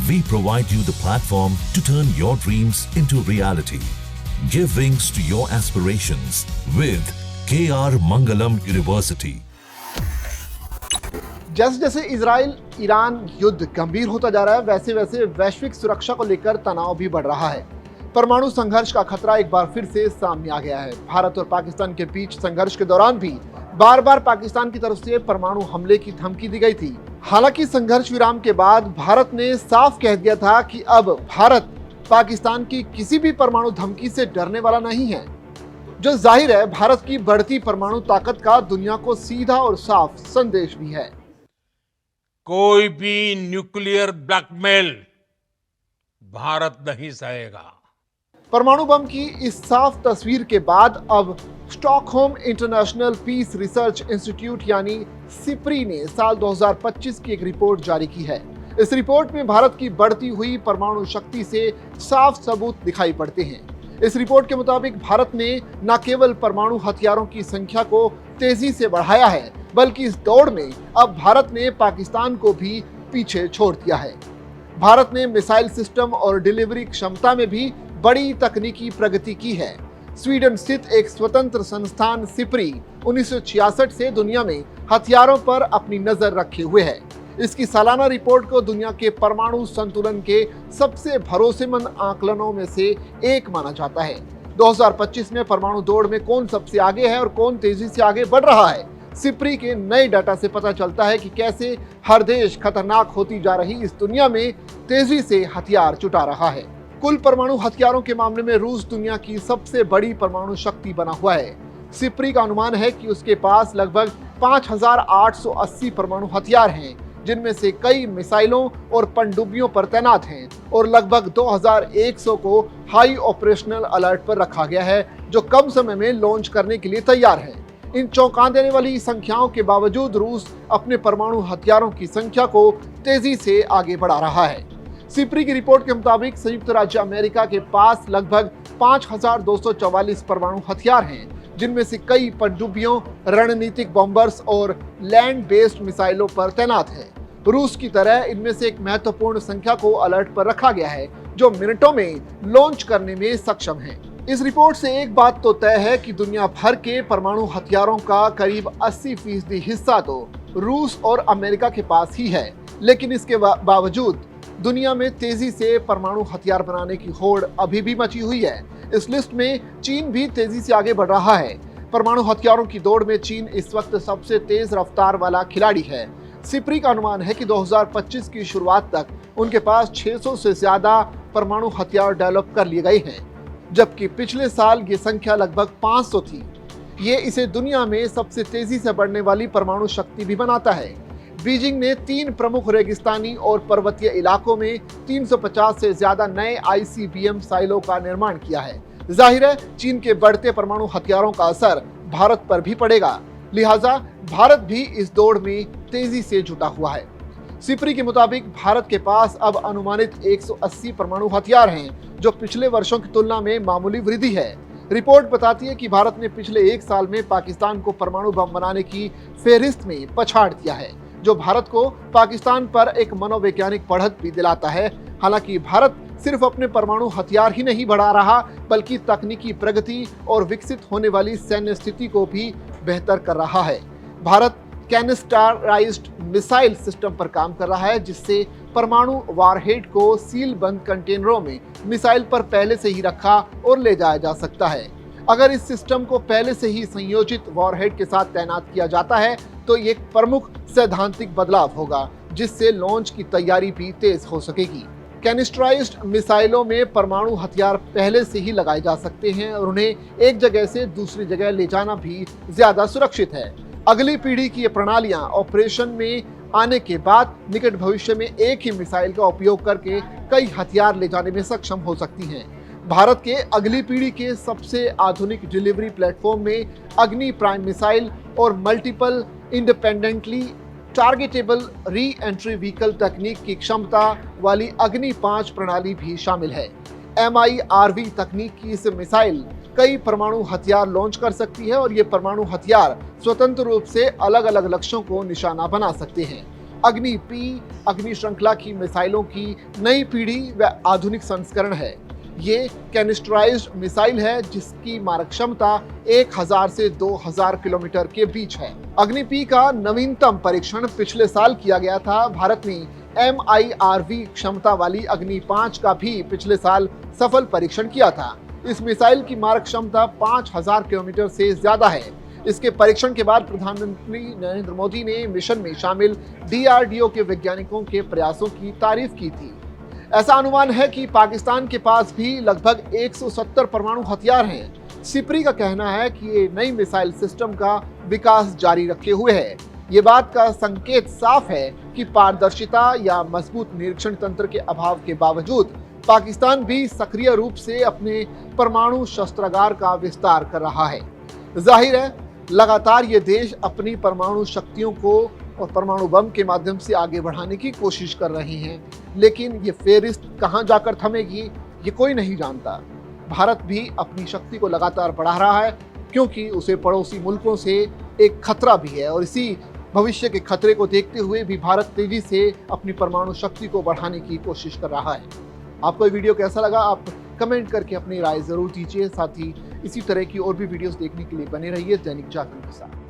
We provide you the platform to turn your dreams into reality. Give wings to your aspirations with KR Mangalam University. जैसे जैसे Israel Iran युद्ध गंभीर होता जा रहा है, वैसे वैसे वैश्विक सुरक्षा को लेकर तनाव भी बढ़ रहा है। परमाणु संघर्ष का खतरा एक बार फिर से सामने आ गया है। भारत और पाकिस्तान के बीच संघर्ष के दौरान भी बार बार पाकिस्तान की तरफ से परमाणु हमले की धमकी दी गई थी। हालांकि संघर्ष विराम के बाद भारत ने साफ कह दिया था कि अब भारत पाकिस्तान की किसी भी परमाणु धमकी से डरने वाला नहीं है, जो जाहिर है भारत की बढ़ती परमाणु ताकत का दुनिया को सीधा और साफ संदेश भी है। कोई भी न्यूक्लियर ब्लैकमेल भारत नहीं सहेगा। परमाणु बम की इस साफ तस्वीर के बाद अब Stockholm International Peace Research Institute यानी सिप्री ने साल 2025 की एक रिपोर्ट जारी की है। इस रिपोर्ट में भारत की बढ़ती हुई परमाणु शक्ति से साफ सबूत दिखाई पड़ते हैं। इस रिपोर्ट के मुताबिक भारत ने न केवल परमाणु हथियारों की संख्या को तेजी से बढ़ाया है, बल्कि इस दौड़ में अब भारत ने पाकिस्तान को भी पीछे छोड़ दिया है। भारत ने मिसाइल सिस्टम और डिलीवरी क्षमता में भी बड़ी तकनीकी प्रगति की है। स्वीडन स्थित एक स्वतंत्र संस्थान सिप्री 1966 से दुनिया में हथियारों पर अपनी नजर रखे हुए है। इसकी सालाना रिपोर्ट को दुनिया के परमाणु संतुलन के सबसे भरोसेमंद आकलनों में से एक माना जाता है। 2025 में परमाणु दौड़ में कौन सबसे आगे है और कौन तेजी से आगे बढ़ रहा है, सिप्री के नए डाटा से पता चलता है कि कैसे हर देश खतरनाक होती जा रही इस दुनिया में तेजी से हथियार जुटा रहा है। कुल परमाणु हथियारों के मामले में रूस दुनिया की सबसे बड़ी परमाणु शक्ति बना हुआ है। सिप्री का अनुमान है कि उसके पास लगभग 5,880 परमाणु हथियार हैं, जिनमें से कई मिसाइलों और पनडुब्बियों पर तैनात हैं और लगभग 2,100 को हाई ऑपरेशनल अलर्ट पर रखा गया है, जो कम समय में लॉन्च करने के लिए तैयार है। इन चौंका देने वाली संख्याओं के बावजूद रूस अपने परमाणु हथियारों की संख्या को तेजी से आगे बढ़ा रहा है। सिप्री की रिपोर्ट के मुताबिक संयुक्त राज्य अमेरिका के पास लगभग 5,244 परमाणु हथियार हैं, जिनमें से कई पनडुब्बियों, रणनीतिक बॉम्बर्स और लैंड बेस्ड मिसाइलों पर तैनात है। रूस की तरह इनमें से एक महत्वपूर्ण संख्या को अलर्ट पर रखा गया है, जो मिनटों में लॉन्च करने में सक्षम है। इस रिपोर्ट से एक बात तो तय है कि दुनिया भर के परमाणु हथियारों का करीब 80% हिस्सा तो रूस और अमेरिका के पास ही है, लेकिन इसके बावजूद दुनिया में तेजी से परमाणु हथियार बनाने की होड़ अभी भी मची हुई है। इस लिस्ट में चीन भी तेजी से आगे बढ़ रहा है। परमाणु हथियारों की दौड़ में चीन इस वक्त सबसे तेज रफ्तार वाला खिलाड़ी है। सिप्री का अनुमान है कि 2025 की शुरुआत तक उनके पास 600 से ज्यादा परमाणु हथियार डेवलप कर लिए गए हैं, जबकि पिछले साल ये संख्या लगभग 500 थी। ये इसे दुनिया में सबसे तेजी से बढ़ने वाली परमाणु शक्ति भी बनाता है। बीजिंग ने 3 प्रमुख रेगिस्तानी और पर्वतीय इलाकों में 350 से ज्यादा नए ICBM साइलों का निर्माण किया है। जाहिर है चीन के बढ़ते परमाणु हथियारों का असर भारत पर भी पड़ेगा, लिहाजा भारत भी इस दौड़ में तेजी से जुटा हुआ है। सिप्री के मुताबिक भारत के पास अब अनुमानित 180 परमाणु हथियार हैं, जो पिछले वर्षों की तुलना में मामूली वृद्धि है। रिपोर्ट बताती है कि भारत ने पिछले 1 साल में पाकिस्तान को परमाणु बम बनाने की फेहरिस्त में पछाड़ दिया है, जो भारत को पाकिस्तान पर एक मनोवैज्ञानिक बढ़त भी दिलाता है। हालांकि भारत सिर्फ अपने परमाणु हथियार ही नहीं बढ़ा रहा, बल्कि तकनीकी प्रगति और विकसित होने वाली सैन्य स्थिति को भी बेहतर कर रहा है। भारत कैनिस्टराइज्ड मिसाइल सिस्टम पर काम कर रहा है, जिससे परमाणु वारहेड को सील बंद कंटेनरों में मिसाइल पर पहले से ही रखा और ले जाया जा सकता है। अगर इस सिस्टम को पहले से ही संयोजित वॉरहेड के साथ तैनात किया जाता है, तो ये एक प्रमुख सैद्धांतिक बदलाव होगा, जिससे लॉन्च की तैयारी भी तेज हो सकेगी। कैनिस्टराइज्ड मिसाइलों में परमाणु हथियार पहले से ही लगाए जा सकते हैं और उन्हें एक जगह से दूसरी जगह ले जाना भी ज्यादा सुरक्षित है। अगली पीढ़ी की ये प्रणालियां ऑपरेशन में आने के बाद निकट भविष्य में एक ही मिसाइल का उपयोग करके कई हथियार ले जाने में सक्षम हो सकती हैं। भारत के अगली पीढ़ी के सबसे आधुनिक डिलीवरी प्लेटफॉर्म में अग्नि प्राइम मिसाइल और multiple independently targetable re entry vehicle तकनीक की क्षमता वाली अग्नि 5 प्रणाली भी शामिल है। MIRV तकनीक की इस मिसाइल कई परमाणु हथियार लॉन्च कर सकती है और ये परमाणु हथियार स्वतंत्र रूप से अलग अलग लक्ष्यों को निशाना बना सकते हैं। अग्नि पी अग्नि श्रृंखला की मिसाइलों की नई पीढ़ी व आधुनिक संस्करण है। ये कैनिस्टराइज्ड मिसाइल है जिसकी मारक क्षमता 1000 से 2000 किलोमीटर के बीच है। अग्नि पी का नवीनतम परीक्षण पिछले साल किया गया था। भारत ने MIRV क्षमता वाली अग्नि 5 का भी पिछले साल सफल परीक्षण किया था। इस मिसाइल की मारक क्षमता 5000 किलोमीटर से ज्यादा है। इसके परीक्षण के बाद प्रधानमंत्री नरेंद्र मोदी ने मिशन में शामिल DRDO के वैज्ञानिकों के प्रयासों की तारीफ की थी। ऐसा अनुमान है कि पाकिस्तान के पास भी लगभग 170 परमाणु हथियार हैं। सिप्री का कहना है कि ये नई मिसाइल सिस्टम का विकास जारी रखे हुए है। ये बात का संकेत साफ है कि पारदर्शिता या मजबूत निरीक्षण तंत्र के अभाव के बावजूद पाकिस्तान भी सक्रिय रूप से अपने परमाणु शस्त्रागार का विस्तार कर रहा है। जाहिर है लगातार ये देश अपनी परमाणु शक्तियों को और परमाणु बम के माध्यम से आगे बढ़ाने की कोशिश कर रहे हैं, लेकिन ये फेरिस्त कहां जाकर थमेगी ये कोई नहीं जानता। भारत भी अपनी शक्ति को लगातार बढ़ा रहा है क्योंकि उसे पड़ोसी मुल्कों से एक खतरा भी है और इसी भविष्य के खतरे को देखते हुए भी भारत तेजी से अपनी परमाणु शक्ति को बढ़ाने की कोशिश कर रहा है। आपको ये वीडियो कैसा लगा आप कमेंट करके अपनी राय जरूर दीजिए। साथ ही इसी तरह की और भी वीडियोस देखने के लिए बने रहिए दैनिक जागरण के साथ।